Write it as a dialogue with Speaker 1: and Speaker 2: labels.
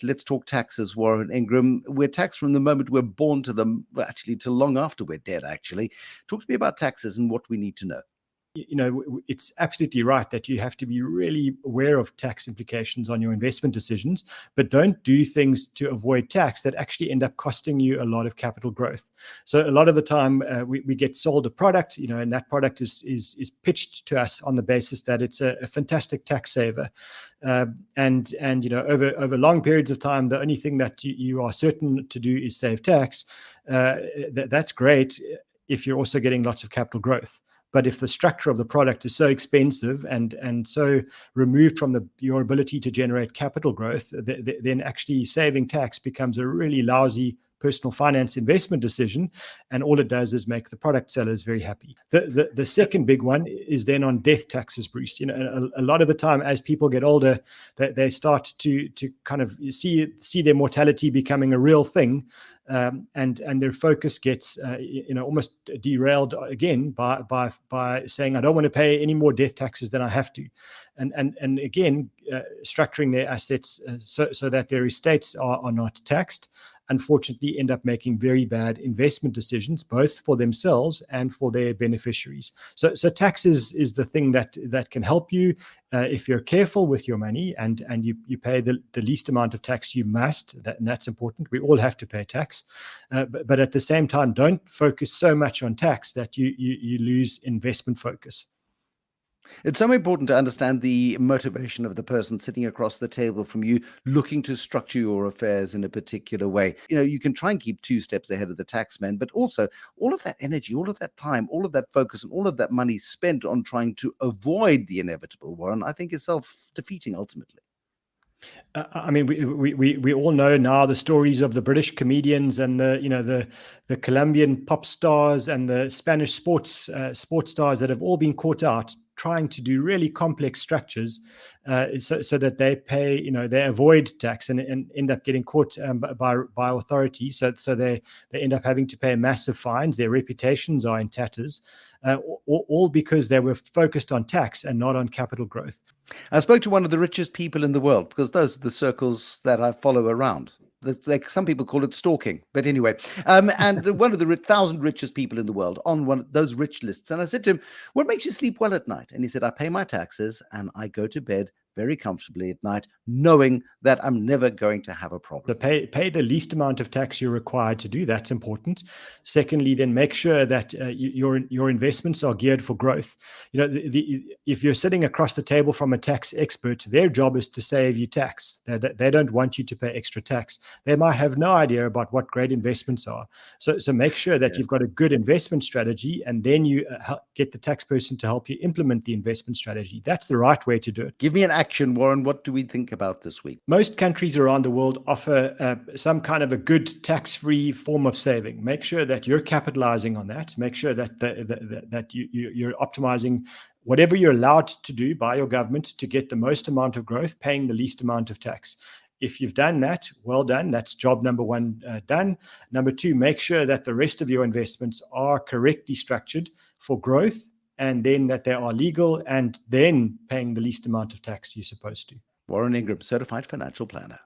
Speaker 1: Let's talk taxes, Warren Ingram. We're taxed from the moment we're born to actually till long after we're dead, actually. Talk to me about taxes and what we need to know.
Speaker 2: It's absolutely right that you have to be really aware of tax implications on your investment decisions, but don't do things to avoid tax that actually end up costing you a lot of capital growth. So a lot of the time we get sold a product, and that product is pitched to us on the basis that it's a fantastic tax saver. And over long periods of time, the only thing that you are certain to do is save tax. That's great if you're also getting lots of capital growth. But if the structure of the product is so expensive and so removed from your ability to generate capital growth, then actually saving tax becomes a really lousy personal finance investment decision, and all it does is make the product sellers very happy. The second big one is then on death taxes, Bruce. A lot of the time as people get older, they start to kind of see their mortality becoming a real thing, and their focus gets almost derailed again by saying, I don't want to pay any more death taxes than I have to, and again structuring their assets so that their estates are not taxed, unfortunately end up making very bad investment decisions, both for themselves and for their beneficiaries. So taxes is the thing that can help you if you're careful with your money and you pay the least amount of tax you must. And that's important. We all have to pay tax, but at the same time, don't focus so much on tax that you lose investment focus.
Speaker 1: It's so important to understand the motivation of the person sitting across the table from you, looking to structure your affairs in a particular way. You can try and keep 2 steps ahead of the taxman, but also all of that energy, all of that time, all of that focus, and all of that money spent on trying to avoid the inevitable, Warren, I think is self-defeating ultimately.
Speaker 2: I mean, we all know now the stories of the British comedians and the Colombian pop stars and the Spanish sports stars that have all been caught out trying to do really complex structures so that they pay, they avoid tax and end up getting caught by authorities. So they end up having to pay massive fines. Their reputations are in tatters, all because they were focused on tax and not on capital growth.
Speaker 1: I spoke to one of the richest people in the world, because those are the circles that I follow around. Some people call it stalking, but anyway, and one of the 1,000 richest people in the world on one of those rich lists. And I said to him, what makes you sleep well at night? And he said, I pay my taxes and I go to bed very comfortably at night, knowing that I'm never going to have a problem.
Speaker 2: So pay the least amount of tax you're required to do. That's important. Secondly, then make sure that your investments are geared for growth. If you're sitting across the table from a tax expert, their job is to save you tax. They don't want you to pay extra tax. They might have no idea about what great investments are. So make sure that you've got a good investment strategy, and then you get the tax person to help you implement the investment strategy. That's the right way to do it.
Speaker 1: Give me an action, Warren. What do we think about this week?
Speaker 2: Most countries around the world offer some kind of a good tax-free form of saving. Make sure that you're capitalizing on that. Make sure that you're optimizing whatever you're allowed to do by your government to get the most amount of growth, paying the least amount of tax. If you've done that, well done. That's job number 1 done. Number 2, make sure that the rest of your investments are correctly structured for growth, and then that they are legal, and then paying the least amount of tax you're supposed to.
Speaker 1: Warren Ingram, Certified Financial Planner.